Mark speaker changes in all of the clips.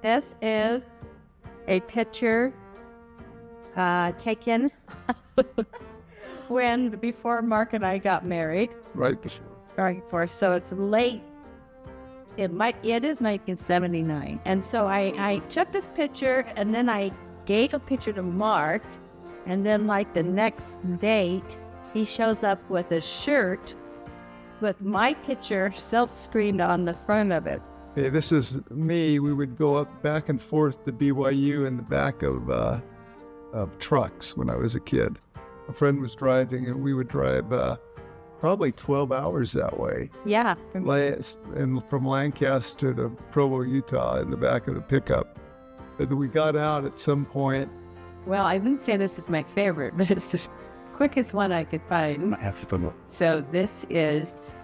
Speaker 1: This is a picture taken before Mark and I got married.
Speaker 2: Right before.
Speaker 1: Right before. So it's late. It is 1979. And so I took this picture and then I gave a picture to Mark. And then like the next date, he shows up with a shirt with my picture silk-screened on the front of it.
Speaker 2: Hey, this is me. We would go up back and forth to BYU in the back of trucks when I was a kid. A friend was driving, and we would drive probably 12 hours that way.
Speaker 1: Yeah.
Speaker 2: And from Lancaster to Provo, Utah, in the back of the pickup. And we got out at some point.
Speaker 3: Well, I wouldn't say this is my favorite, but it's the quickest one I could find. So this is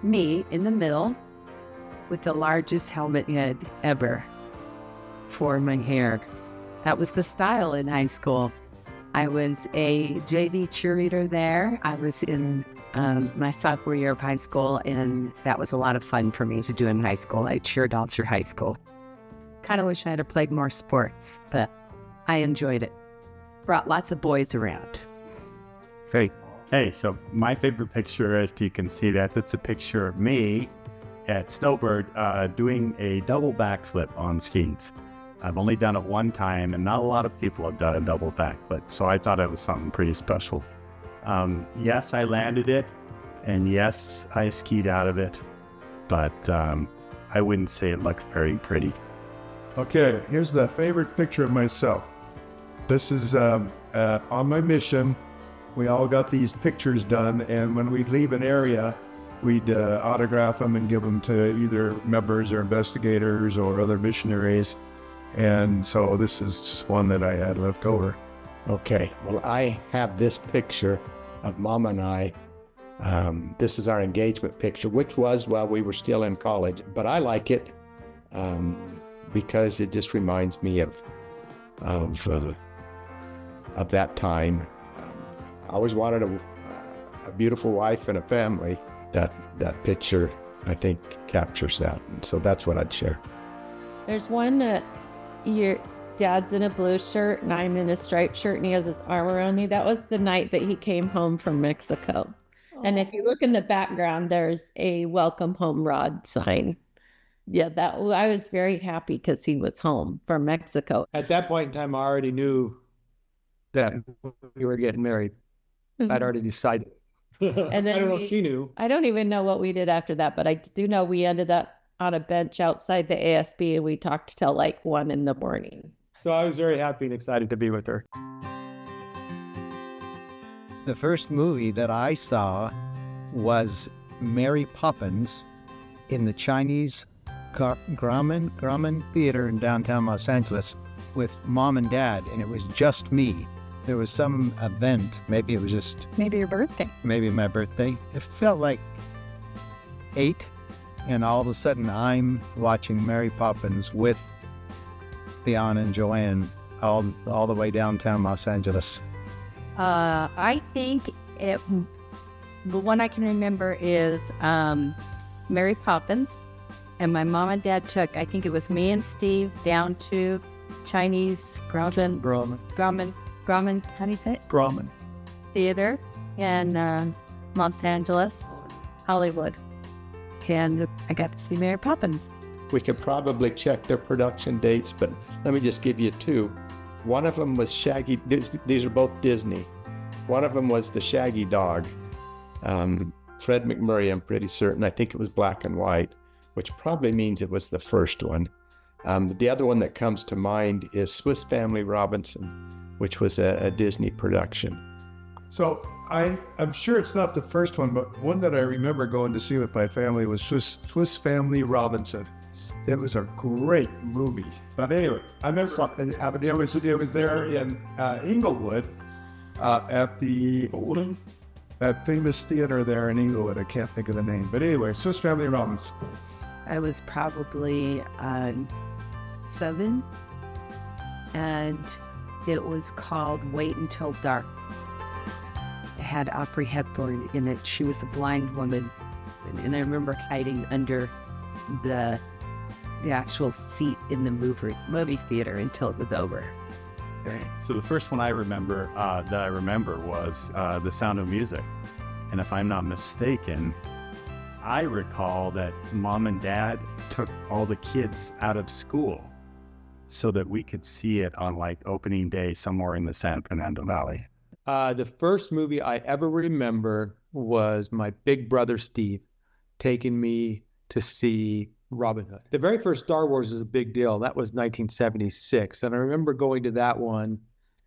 Speaker 3: me in the middle with the largest helmet head ever for my hair. That was the style in high school. I was a JV cheerleader there. I was in my sophomore year of high school, and that was a lot of fun for me to do in high school. I cheered all through high school. Kind of wish I had played more sports, but I enjoyed it. Brought lots of boys around.
Speaker 4: Hey, so my favorite picture, if you can see that, that's a picture of me at Snowbird doing a double backflip on skis. I've only done it one time, and not a lot of people have done a double backflip, so I thought it was something pretty special. Yes, I landed it, and yes, I skied out of it, but I wouldn't say it looked very pretty.
Speaker 2: Okay, here's the favorite picture of myself. This is on my mission. We all got these pictures done, and when we'd leave an area, we'd autograph them and give them to either members or investigators or other missionaries. And so this is one that I had left over.
Speaker 5: Okay, well, I have this picture of Mom and I. This is our engagement picture, which was while we were still in college. But I like it because it just reminds me of that time. I always wanted a beautiful wife and a family. That picture, I think, captures that. And so that's what I'd share.
Speaker 1: There's one that your dad's in a blue shirt and I'm in a striped shirt and he has his arm around me. That was the night that he came home from Mexico. And if you look in the background, there's a welcome home rod sign. Yeah, I was very happy because he was home from Mexico.
Speaker 6: At that point in time, I already knew that we were getting married. I'd already decided.
Speaker 1: And then
Speaker 6: I don't know if she knew.
Speaker 1: I don't even know what we did after that, but I do know we ended up on a bench outside the ASB and we talked till like 1 a.m.
Speaker 6: So I was very happy and excited to be with her.
Speaker 7: The first movie that I saw was Mary Poppins in the Chinese Grauman Theater in downtown Los Angeles with Mom and Dad, and it was just me. There was some event, maybe it was just...
Speaker 3: Maybe your birthday.
Speaker 7: Maybe my birthday. It felt like 8, and all of a sudden I'm watching Mary Poppins with Theon and Joanne all the way downtown Los Angeles.
Speaker 1: I think the one I can remember is Mary Poppins, and my mom and dad took, I think it was me and Steve, down to Chinese Grauman, how do you say it?
Speaker 2: Grauman.
Speaker 1: Theater in Los Angeles, Hollywood. And I got to see Mary Poppins.
Speaker 5: We could probably check their production dates, but let me just give you 2. One of them was Shaggy. These are both Disney. One of them was the Shaggy Dog. Fred McMurray, I'm pretty certain. I think it was black and white, which probably means it was the first one. The other one that comes to mind is Swiss Family Robinson, which was a Disney production.
Speaker 2: So I'm sure it's not the first one, but one that I remember going to see with my family was Swiss Family Robinson. It was a great movie. But anyway, I remember something happened. It was there in Inglewood at that famous theater there in Inglewood. I can't think of the name. But anyway, Swiss Family Robinson.
Speaker 3: I was probably 7, and it was called Wait Until Dark. It had Audrey Hepburn in it. She was a blind woman, and I remember hiding under the the actual seat in the movie theater until it was over. Right.
Speaker 4: So the first one I remember was The Sound of Music. And if I'm not mistaken, I recall that Mom and Dad took all the kids out of school so that we could see it on like opening day somewhere in the San Fernando Valley.
Speaker 6: The first movie I ever remember was my big brother Steve taking me to see Robin Hood. The very first Star Wars is a big deal. That was 1976. And I remember going to that one.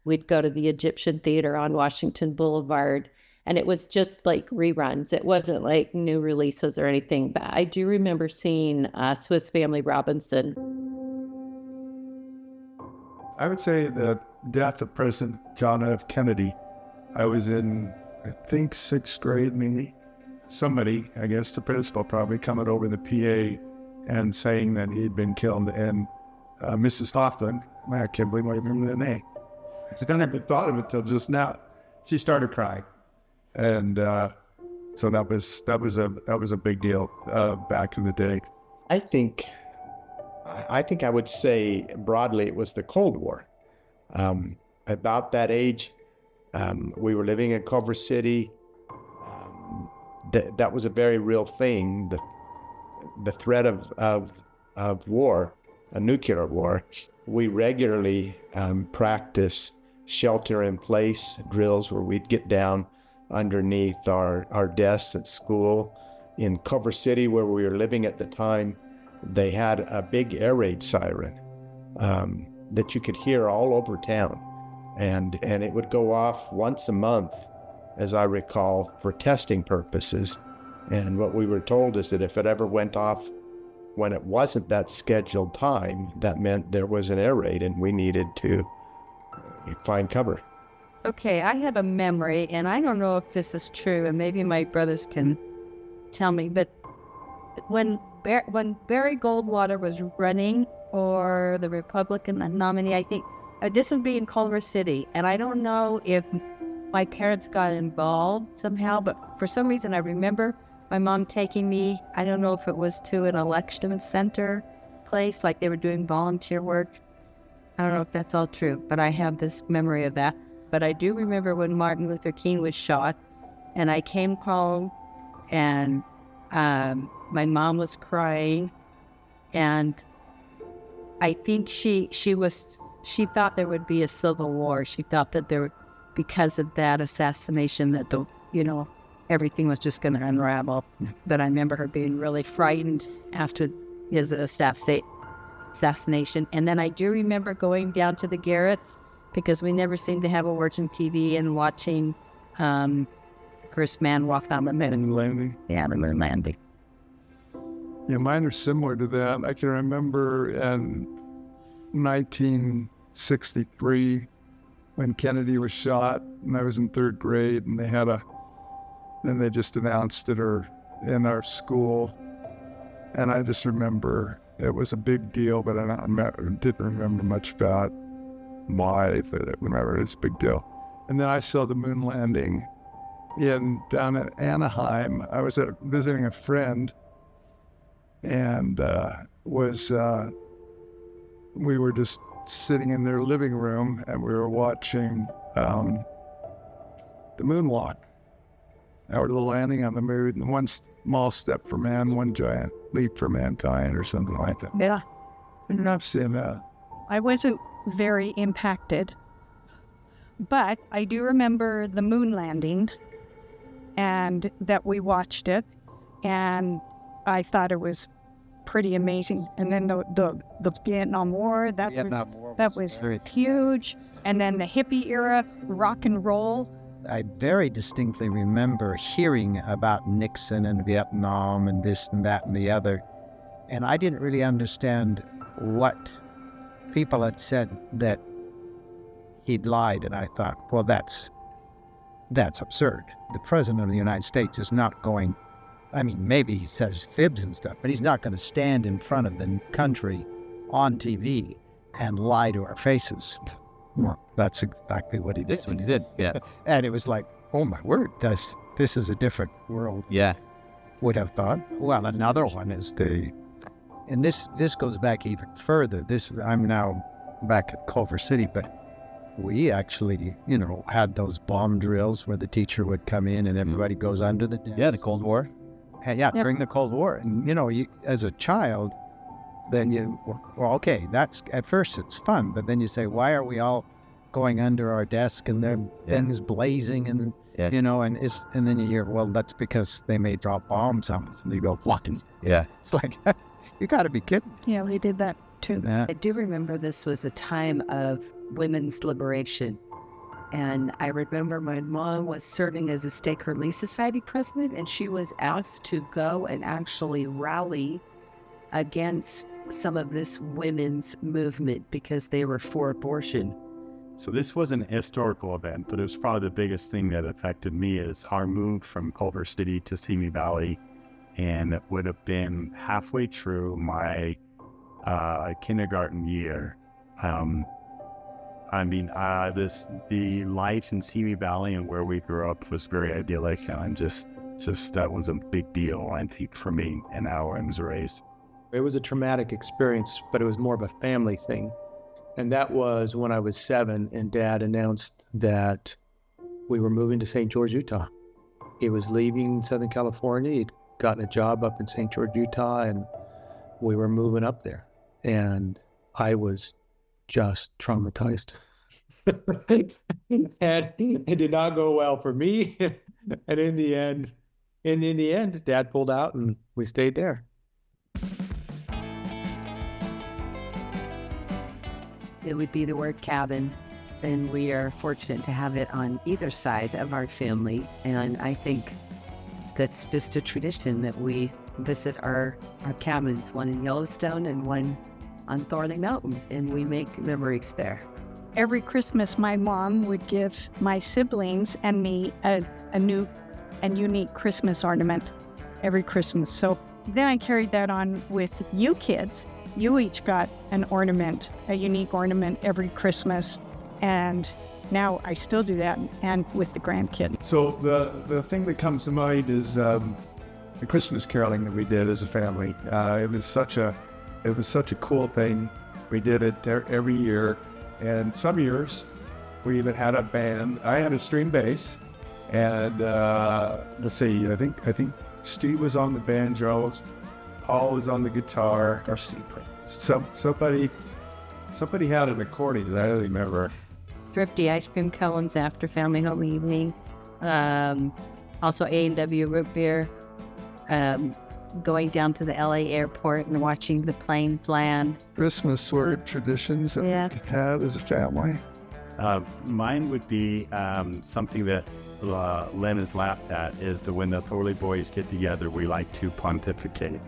Speaker 1: We'd go to the Egyptian Theater on Washington Boulevard, and it was just like reruns. It wasn't like new releases or anything, but I do remember seeing Swiss Family Robinson.
Speaker 2: I would say the death of President John F. Kennedy. I was in, I think, 6th grade, maybe. Somebody, I guess the principal probably, coming over the PA and saying that he'd been killed. And Mrs. Hoffman, I can't believe I remember the name. I never thought of it till just now. She started crying, and so that was a big deal back in the day.
Speaker 5: I think I would say broadly it was the Cold War. About that age, we were living in Culver City. That was a very real thing. The threat of war, a nuclear war. We regularly practice shelter-in-place drills where we'd get down underneath our desks at school. In Culver City, where we were living at the time, they had a big air raid siren that you could hear all over town. And it would go off once a month, as I recall, for testing purposes. And what we were told is that if it ever went off when it wasn't that scheduled time, that meant there was an air raid and we needed to find cover.
Speaker 1: Okay, I have a memory, and I don't know if this is true, and maybe my brothers can tell me, but when Barry Goldwater was running for the Republican nominee, I think this would be in Culver City, and I don't know if my parents got involved somehow, but for some reason I remember my mom taking me, I don't know if it was to an election center place, like they were doing volunteer work. I don't know if that's all true, but I have this memory of that. But I do remember when Martin Luther King was shot, and I came home, and my mom was crying, and I think she thought there would be a civil war. She thought that because of that assassination, that everything was just going to unravel. But I remember her being really frightened after his assassination. And then I do remember going down to the Garretts, because we never seemed to have a working TV, and watching First Man Walk on the Moon.
Speaker 2: Landing.
Speaker 1: Yeah, the moon landing.
Speaker 2: Yeah, mine are similar to that. I can remember in 1963 when Kennedy was shot, and I was in 3rd grade, and they just announced it in our school, and I just remember it was a big deal, but I didn't remember much about why, but I remember it's a big deal. And then I saw the moon landing down at Anaheim. I was visiting a friend, and we were just sitting in their living room, and we were watching the moonwalk, or the landing on the moon. One small step for man, one giant leap for mankind, or something like that.
Speaker 1: Yeah.
Speaker 2: I've seen that.
Speaker 8: I wasn't very impacted, but I do remember the moon landing, and that we watched it, and I thought it was pretty amazing. And then the Vietnam War, that was huge. And then the hippie era, rock and roll.
Speaker 7: I very distinctly remember hearing about Nixon and Vietnam and this and that and the other, and I didn't really understand what people had said that he'd lied, and I thought, well, that's absurd. The President of the United States is not going, maybe he says fibs and stuff, but he's not going to stand in front of the country on TV and lie to our faces. Well, that's exactly what he did.
Speaker 9: That's what he did, yeah.
Speaker 7: And it was like, oh my word, this is a different world.
Speaker 9: Yeah.
Speaker 7: Would have thought. Well, another one is the and this goes back even further. I'm now back at Culver City, but we actually, had those bomb drills where the teacher would come in and everybody goes under the desk.
Speaker 4: Yeah, the Cold War.
Speaker 7: And during the Cold War. And, you as a child, then okay, that's, at first it's fun, but then you say, why are we all going under our desk and then things blazing and, and then you hear, well, that's because they may drop bombs on us. And you go, what?
Speaker 4: Yeah.
Speaker 7: It's like, you got to be kidding.
Speaker 8: Yeah, we did that too.
Speaker 7: Yeah.
Speaker 3: I do remember this was a time of women's liberation. And I remember my mom was serving as a Stake Relief Society president, and she was asked to go and actually rally against some of this women's movement because they were for abortion.
Speaker 4: So this was an historical event, but it was probably the biggest thing that affected me is our move from Culver City to Simi Valley. And it would have been halfway through my kindergarten year. The life in Simi Valley and where we grew up was very idyllic, and just that was a big deal, I think, for me and how I was raised.
Speaker 6: It was a traumatic experience, but it was more of a family thing. And that was when I was 7 and Dad announced that we were moving to St. George, Utah. He was leaving Southern California. He'd gotten a job up in St. George, Utah, and we were moving up there. And I was just traumatized. And it did not go well for me. And in the end, Dad pulled out and we stayed there.
Speaker 3: It would be the word cabin, and we are fortunate to have it on either side of our family. And I think that's just a tradition that we visit our cabins, one in Yellowstone and one on Thorley Mountain, and we make memories there.
Speaker 8: Every Christmas, my mom would give my siblings and me a new and unique Christmas ornament every Christmas. So then I carried that on with you kids. You each got an ornament, a unique ornament every Christmas. And now I still do that, and with the grandkids.
Speaker 2: So the thing that comes to mind is the Christmas caroling that we did as a family. It was such a cool thing. We did it every year, and some years we even had a band. I had a string bass, and let's see, I think Steve was on the banjos, Paul was on the guitar, or Steve. Somebody had an accordion. I don't remember.
Speaker 1: Thrifty ice cream cones after family home evening. Also A&W root beer. Going down to the LA airport and watching the planes land.
Speaker 2: Christmas sort of traditions that we had as a family.
Speaker 4: Mine would be something that Len has laughed at, is that when the Thorley boys get together, we like to pontificate.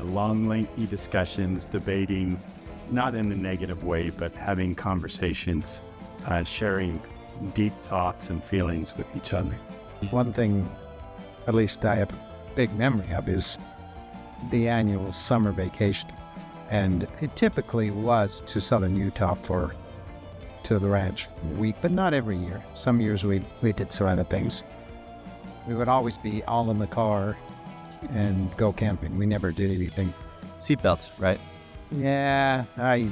Speaker 4: Long, lengthy discussions, debating, not in a negative way, but having conversations, sharing deep thoughts and feelings with each other.
Speaker 7: One thing, at least I have a big memory of, is the annual summer vacation. And it typically was to southern Utah to the ranch week, but not every year. Some years we did some other things. We would always be all in the car and go camping. We never did anything.
Speaker 9: Seatbelts, right?
Speaker 7: Yeah, I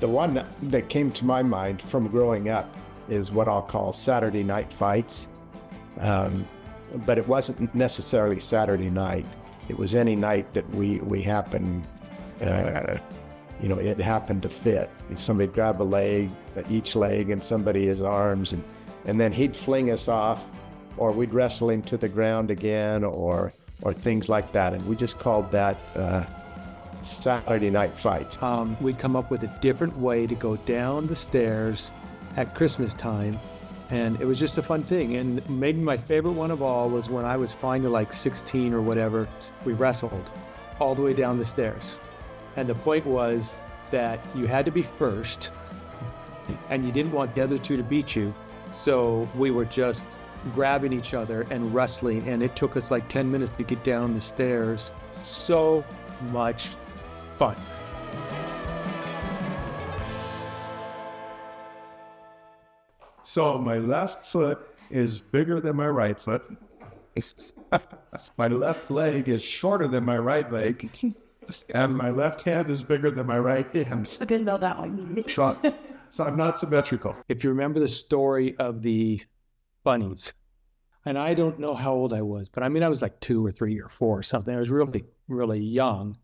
Speaker 5: The one that came to my mind from growing up is what I'll call Saturday night fights. But it wasn't necessarily Saturday night. It was any night that we happened, it happened to fit. Somebody'd grab a leg, each leg, and somebody his arms, and then he'd fling us off, or we'd wrestle him to the ground again, or things like that. And we just called that Saturday night fights.
Speaker 6: We'd come up with a different way to go down the stairs at Christmas time, and it was just a fun thing. And maybe my favorite one of all was when I was finally like 16 or whatever. We wrestled all the way down the stairs, and the point was that you had to be first, and you didn't want the other two to beat you, so we were just grabbing each other and wrestling, and it took us like 10 minutes to get down the stairs. So much fun.
Speaker 2: So my left foot is bigger than my right foot. My left leg is shorter than my right leg. and my left hand is bigger than my right hand.
Speaker 1: I didn't know that one.
Speaker 2: So I'm not symmetrical.
Speaker 6: If you remember the story of the bunnies, and I don't know how old I was, but I mean, I was like 2 or 3 or 4 or something. I was really, really young.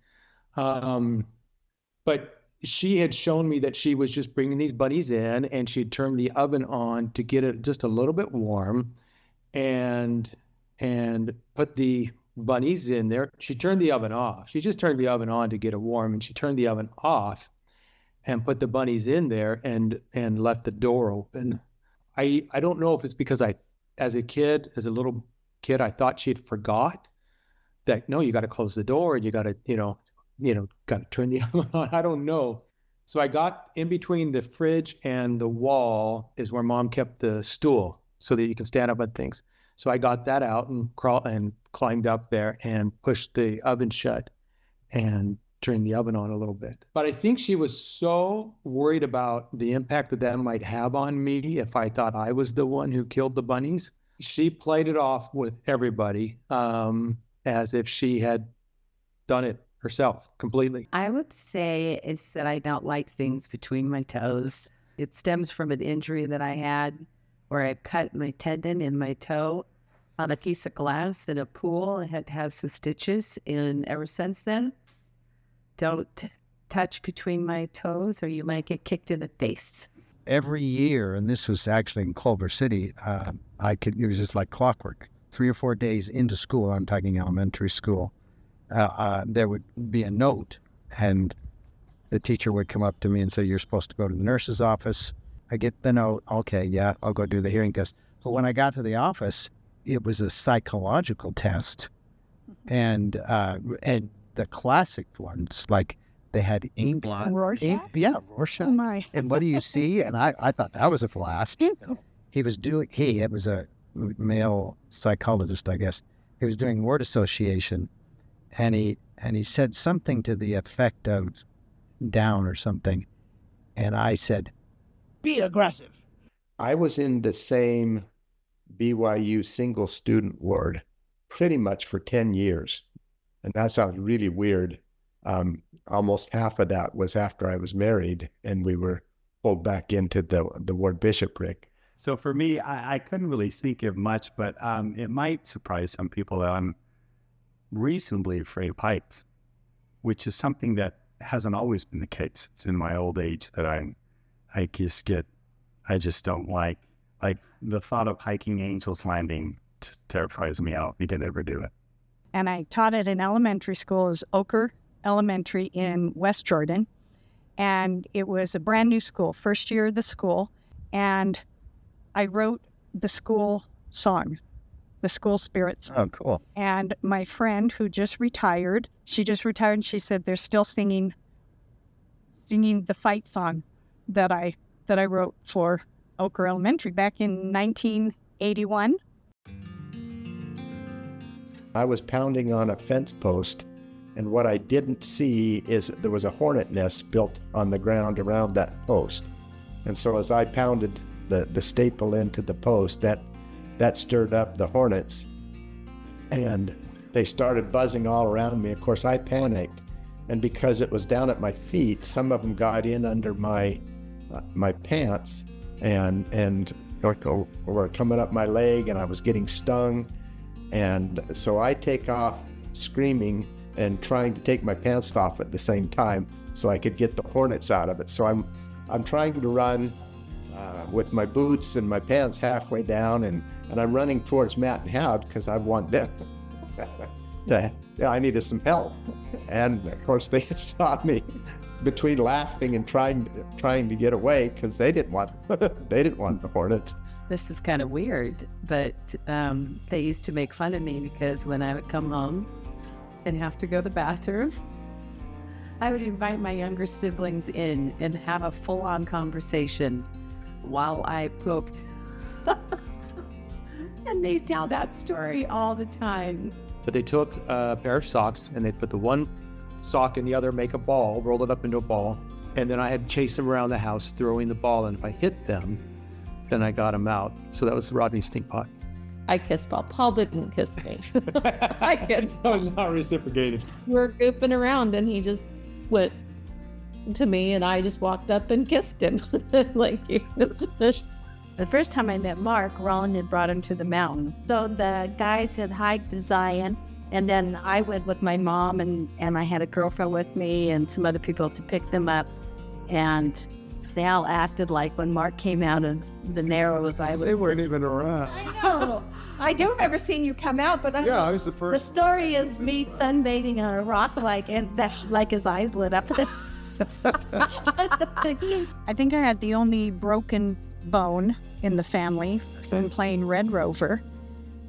Speaker 6: But she had shown me that she was just bringing these bunnies in, and she had turned the oven on to get it just a little bit warm, and put the bunnies in there. She turned the oven off. She just turned the oven on to get it warm, and she turned the oven off and put the bunnies in there and left the door open. I don't know if it's because as a little kid, I thought she had forgot that, no, you got to close the door and you got to, got to turn the oven on. I don't know. So I got in between the fridge and the wall is where Mom kept the stool so that you can stand up on things. So I got that out and climbed up there and pushed the oven shut and turned the oven on a little bit. But I think she was so worried about the impact that might have on me if I thought I was the one who killed the bunnies. She played it off with everybody as if she had done it herself completely.
Speaker 3: I would say it's that I don't like things between my toes. It stems from an injury that I had where I cut my tendon in my toe on a piece of glass in a pool. I had to have some stitches, and ever since then, don't touch between my toes or you might get kicked in the face.
Speaker 7: Every year, and this was actually in Culver City, it was just like clockwork. 3 or 4 days into school, I'm talking elementary school, there would be a note, and the teacher would come up to me and say, "You're supposed to go to the nurse's office." I get the note. Okay, yeah, I'll go do the hearing test. But when I got to the office, it was a psychological test, and the classic ones, like they had ink.
Speaker 8: Rorschach?
Speaker 7: Yeah, Rorschach.
Speaker 8: Oh my.
Speaker 7: And what do you see? And I thought that was a blast. It was a male psychologist, I guess. He was doing word association, and he said something to the effect of down or something. And I said, "Be aggressive."
Speaker 5: I was in the same BYU single student ward pretty much for 10 years. And that sounds really weird. Almost half of that was after I was married, and we were pulled back into the ward bishopric.
Speaker 4: So for me, I couldn't really think of much, but it might surprise some people that I'm reasonably afraid of heights, which is something that hasn't always been the case. It's in my old age that I just don't like the thought of hiking Angel's Landing terrifies me. I don't think I'd ever do it.
Speaker 8: And I taught at an elementary school, is Oker Elementary in West Jordan. And it was a brand new school, first year of the school. And I wrote the school song, the school spirit song.
Speaker 7: Oh, cool.
Speaker 8: And my friend who just retired, she said they're still singing the fight song that I wrote for Oker Elementary back in 1981.
Speaker 5: I was pounding on a fence post, and what I didn't see is there was a hornet nest built on the ground around that post. And so as I pounded the staple into the post, that stirred up the hornets, and they started buzzing all around me. Of course, I panicked, and because it was down at my feet, some of them got in under my pants and were coming up my leg, and I was getting stung. And so I take off screaming and trying to take my pants off at the same time so I could get the hornets out of it. So I'm trying to run with my boots and my pants halfway down, and I'm running towards Matt and Howard because I want them. I needed some help. And of course they stopped me between laughing and trying to get away because they didn't want the hornets.
Speaker 3: This is kind of weird, but they used to make fun of me because when I would come home and have to go to the bathroom, I would invite my younger siblings in and have a full-on conversation while I pooped. And they tell that story all the time.
Speaker 6: But they took a pair of socks and they put the one sock in the other, make a ball, rolled it up into a ball, and then I had to chase them around the house throwing the ball, and if I hit them, then I got them out. So that was Rodney's stink pot.
Speaker 9: I kissed Paul. Paul didn't kiss me. I kissed.
Speaker 6: No, not reciprocated.
Speaker 9: We're goofing around, and he just went to me, and I just walked up and kissed him. Like,
Speaker 1: The first time I met Mark, Roland had brought him to the mountain. So the guys had hiked to Zion, and then I went with my mom, and I had a girlfriend with me and some other people to pick them up. And they all acted like when Mark came out of the Narrows, I was...
Speaker 2: They weren't even around.
Speaker 1: I know. I do remember seeing you come out, but
Speaker 2: Yeah, I was the
Speaker 1: the
Speaker 2: first.
Speaker 1: story is me sunbathing on a rock, and that, like his eyes lit up.
Speaker 8: I think I had the only broken bone in the family from playing Red Rover.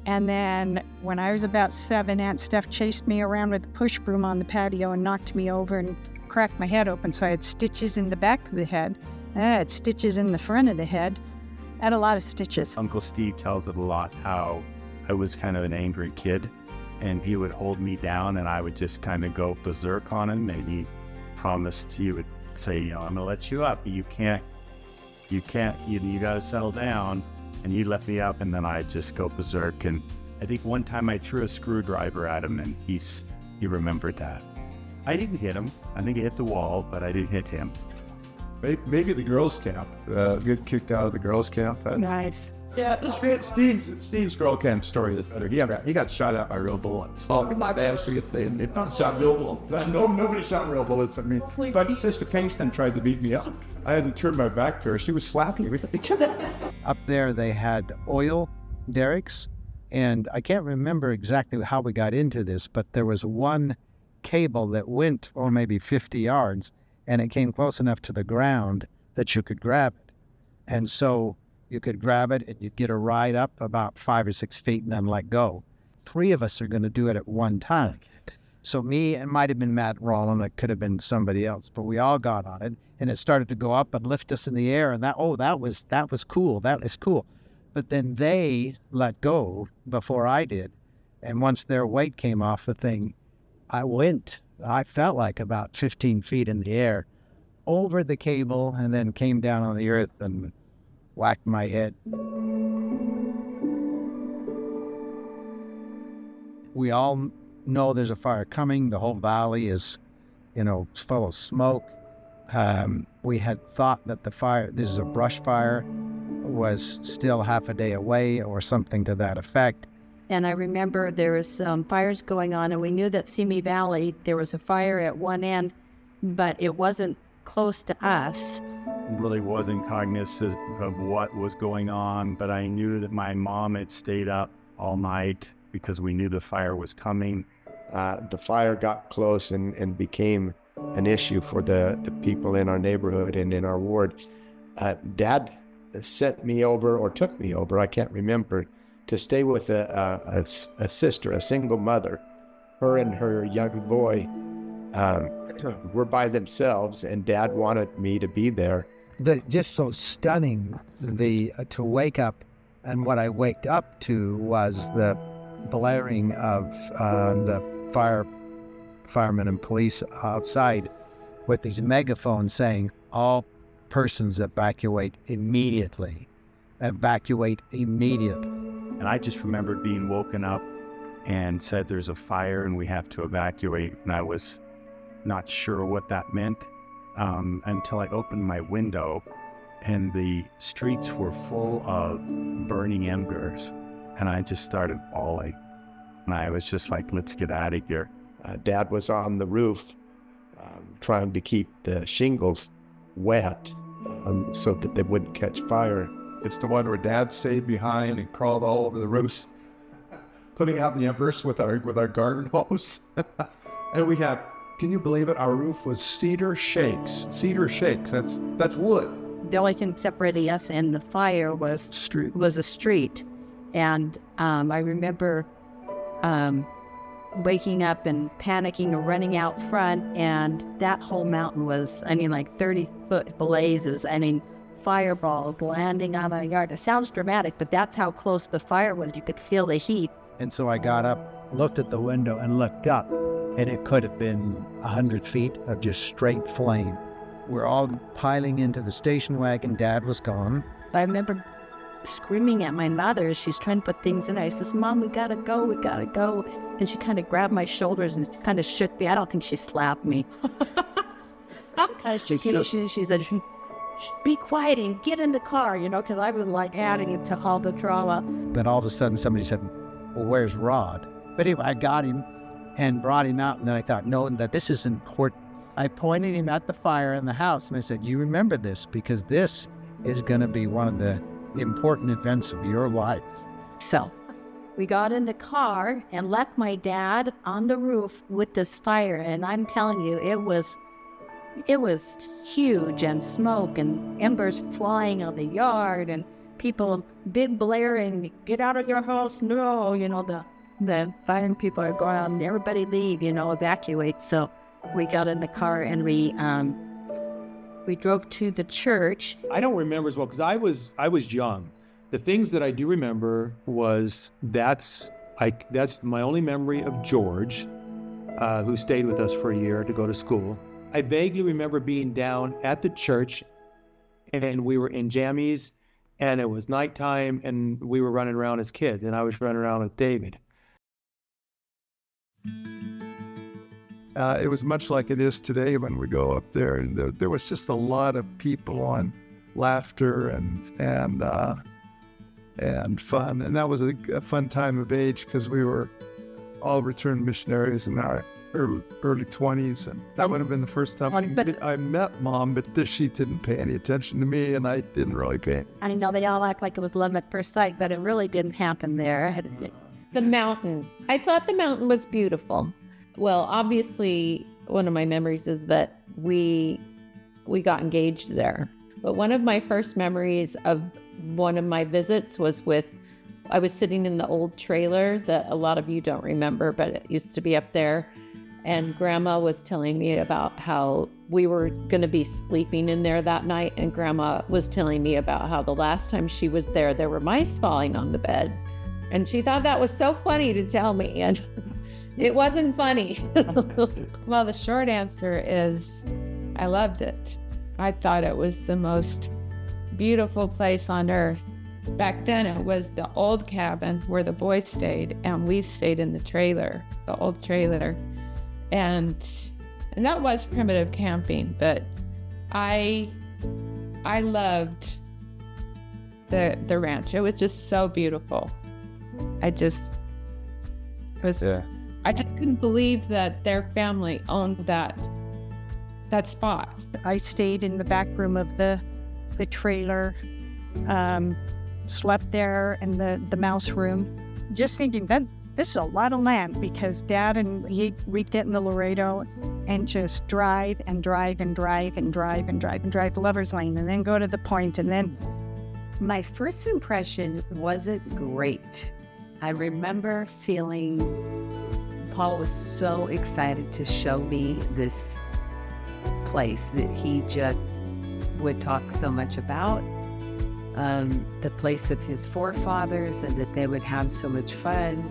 Speaker 8: And then when I was about 7, Aunt Steph chased me around with a push broom on the patio and knocked me over and cracked my head open. So I had stitches in the back of the head. I had stitches in the front of the head. I had a lot of stitches.
Speaker 4: Uncle Steve tells it a lot how I was kind of an angry kid, and he would hold me down and I would just kind of go berserk on him, and he promised he would say, you know, I'm gonna let you up, you gotta settle down. And he let me up, and then I'd just go berserk. And I think one time I threw a screwdriver at him, and he remembered that. I didn't hit him. I think I hit the wall, but I didn't hit him.
Speaker 2: Maybe the girls' camp. Get kicked out of the girls' camp.
Speaker 1: Nice.
Speaker 2: Yeah, Steve's girl camp story is better. He got shot at by real bullets. Oh, my bad. They not shot real bullets. Nobody shot real bullets at me. But Sister Kingston tried to beat me up. I had to turn my back to her. She was slapping me.
Speaker 7: Up there, they had oil derricks, and I can't remember exactly how we got into this, but there was one cable that went, or maybe 50 yards, and it came close enough to the ground that you could grab it. And so you could grab it, and you'd get a ride up about 5 or 6 feet and then let go. 3 of us are going to do it at one time. So me, it might have been Matt Roland, it could have been somebody else, but we all got on it, and it started to go up and lift us in the air, and that was cool. That was cool. But then they let go before I did, and once their weight came off the thing, I felt like about 15 feet in the air, over the cable, and then came down on the earth and whacked my head. We all know there's a fire coming. The whole valley is, full of smoke. We had thought that the fire, this is a brush fire, was still half a day away or something to that effect.
Speaker 1: And I remember there was some fires going on, and we knew that Simi Valley, there was a fire at one end, but it wasn't close to us.
Speaker 4: Really wasn't cognizant of what was going on, but I knew that my mom had stayed up all night because we knew the fire was coming.
Speaker 5: The fire got close and became an issue for the people in our neighborhood and in our ward. Dad sent me over, or took me over, I can't remember, to stay with a sister, a single mother. Her and her young boy were by themselves, and Dad wanted me to be there.
Speaker 7: Just so stunning, to wake up, and what I waked up to was the blaring of the firemen and police outside with these megaphones saying, all persons evacuate immediately. Evacuate immediately.
Speaker 4: And I just remembered being woken up and said there's a fire and we have to evacuate. And I was not sure what that meant until I opened my window and the streets were full of burning embers. And I just started bawling. And I was just like, let's get out of here.
Speaker 5: Dad was on the roof trying to keep the shingles wet so that they wouldn't catch fire.
Speaker 2: It's the one where Dad stayed behind and crawled all over the roofs, putting out the embers with our garden hose. And we had, can you believe it? Our roof was cedar shakes. Cedar shakes. That's wood.
Speaker 1: The only thing separating us and the fire was a street. And I remember waking up and panicking and running out front, and that whole mountain was, like 30-foot blazes. Fireballs landing on my yard. It sounds dramatic, but that's how close the fire was. You could feel the heat.
Speaker 7: And so I got up, looked at the window, and looked up, and it could have been 100 feet of just straight flame. We're all piling into the station wagon. Dad was gone.
Speaker 1: I remember screaming at my mother as she's trying to put things in. I says, Mom, we gotta go, we gotta go. And she kind of grabbed my shoulders and kind of shook me. I don't think she slapped me. Kind of shook me. She said, be quiet and get in the car, because I was like adding it to all the trauma.
Speaker 7: But all of a sudden somebody said, well, where's Rod? But anyway, I got him and brought him out. And then I thought, no, that this is important. I pointed him at the fire in the house and I said, you remember this because this is going to be one of the important events of your life.
Speaker 1: So we got in the car and left my dad on the roof with this fire. And I'm telling you, it was huge, and smoke and embers flying on the yard and people big blaring, get out of your house, no, the fire people are going on, everybody leave, evacuate. So we got in the car and we drove to the church.
Speaker 6: I don't remember as well because I was young. The things that I do remember was that's my only memory of George, who stayed with us for a year to go to school. I vaguely remember being down at the church and we were in jammies and it was nighttime and we were running around as kids and I was running around with David.
Speaker 2: It was much like it is today when we go up there. There was just a lot of people and laughter and fun. And that was a fun time of age because we were all returned missionaries in our early 20s. And that would have been the first time I met Mom, but she didn't pay any attention to me and I didn't really pay.
Speaker 1: I know they all act like it was love at first sight, but it really didn't happen there.
Speaker 9: The mountain. I thought the mountain was beautiful. Well, obviously, one of my memories is that we got engaged there. But one of my first memories of one of my visits was I was sitting in the old trailer that a lot of you don't remember, but it used to be up there. And Grandma was telling me about how we were going to be sleeping in there that night. And Grandma was telling me about how the last time she was there were mice falling on the bed. And she thought that was so funny to tell me. And it wasn't funny.
Speaker 3: Well, the short answer is I loved it. I thought it was the most beautiful place on earth. Back then, it was the old cabin where the boys stayed, and we stayed in the trailer, the old trailer. And that was primitive camping, but I loved the ranch. It was just so beautiful. I just couldn't believe that their family owned that spot.
Speaker 8: I stayed in the back room of the trailer, slept there in the mouse room, just thinking that this is a lot of land because Dad and we'd get in the Laredo and just drive Lover's Lane and then go to the point. And then
Speaker 3: my first impression wasn't great. I remember feeling Paul was so excited to show me this place that he just would talk so much about, the place of his forefathers, and that they would have so much fun.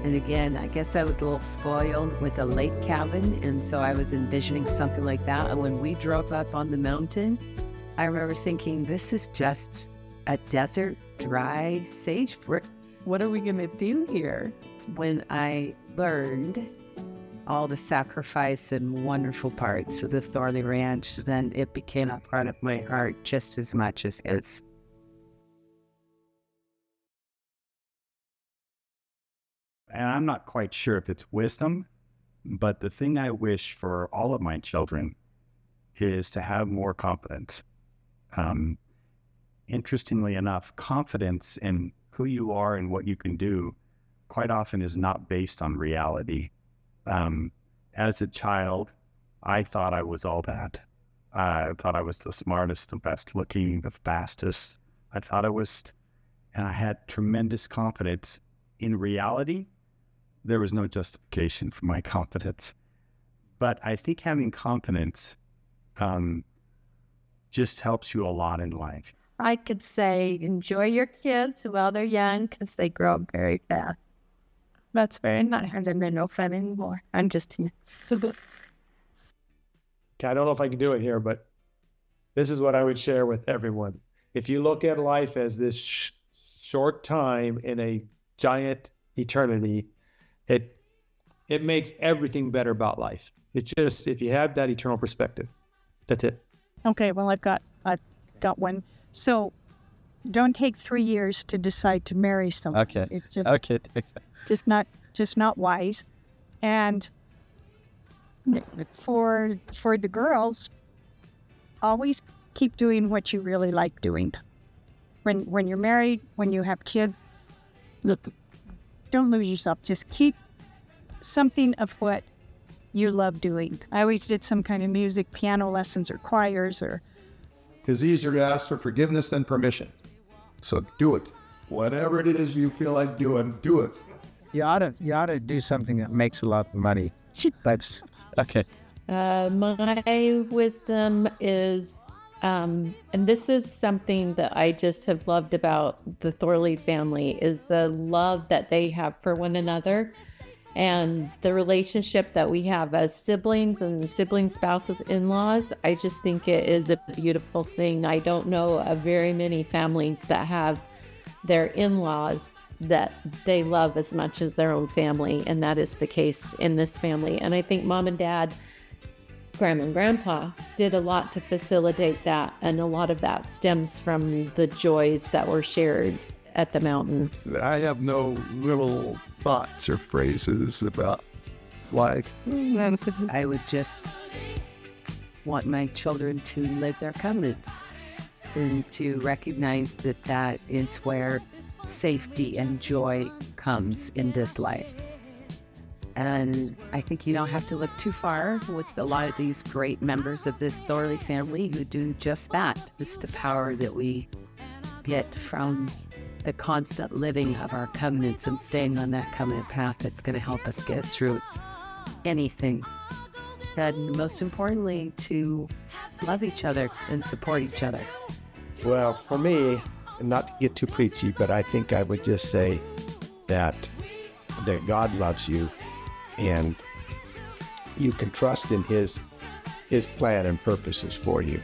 Speaker 3: And again, I guess I was a little spoiled with a lake cabin, and so I was envisioning something like that. And when we drove up on the mountain, I remember thinking, this is just a desert, dry sagebrush. What are we going to do here? When I learned all the sacrifice and wonderful parts of the Thorley Ranch, then it became a part of my heart just as much as his.
Speaker 4: And I'm not quite sure if it's wisdom, but the thing I wish for all of my children is to have more confidence. Interestingly enough, confidence in who you are and what you can do quite often is not based on reality. As a child, I thought I was all that. I thought I was the smartest, the best looking, the fastest. I thought I was, and I had tremendous confidence. In reality, there was no justification for my confidence. But I think having confidence just helps you a lot in life.
Speaker 1: I could say enjoy your kids while they're young because they grow up very fast. That's very nice. And then they're no fun anymore. I'm just here.
Speaker 6: Okay, I don't know if I can do it here, but this is what I would share with everyone. if you look at life as this short time in a giant eternity, it makes everything better about life. It's just, if you have that eternal perspective, that's it.
Speaker 8: Okay, well, I've got one. So don't take 3 years to decide to marry someone.
Speaker 7: Okay.
Speaker 8: It's just,
Speaker 7: Okay.
Speaker 8: just not wise. And for the girls, always keep doing what you really like doing. When you're married, when you have kids, look, don't lose yourself. Just keep something of what you love doing. I always did some kind of music, piano lessons or choirs or...
Speaker 2: Because easier to ask for forgiveness than permission. So do it. Whatever it is you feel like doing, do it.
Speaker 7: You ought to do something that makes a lot of money. That's okay.
Speaker 9: My wisdom is, and this is something that I just have loved about the Thorley family, is the love that they have for one another and the relationship that we have as siblings and sibling spouses, in-laws. I just think it is a beautiful thing. I don't know of very many families that have their in-laws that they love as much as their own family, and that is the case in this family. And I think Mom and Dad, Grandma and Grandpa did a lot to facilitate that, and a lot of that stems from the joys that were shared at the mountain.
Speaker 2: I have no little thoughts or phrases about like...
Speaker 3: I would just want my children to live their covenants and to recognize that that is where safety and joy comes in this life. And I think you don't have to look too far with a lot of these great members of this Thorley family who do just that. It's the power that we get from the constant living of our covenants and staying on that covenant path that's going to help us get through anything. And most importantly, to love each other and support each other.
Speaker 5: Well, for me, not to get too preachy, but I think I would just say that God loves you and you can trust in his plan and purposes for you.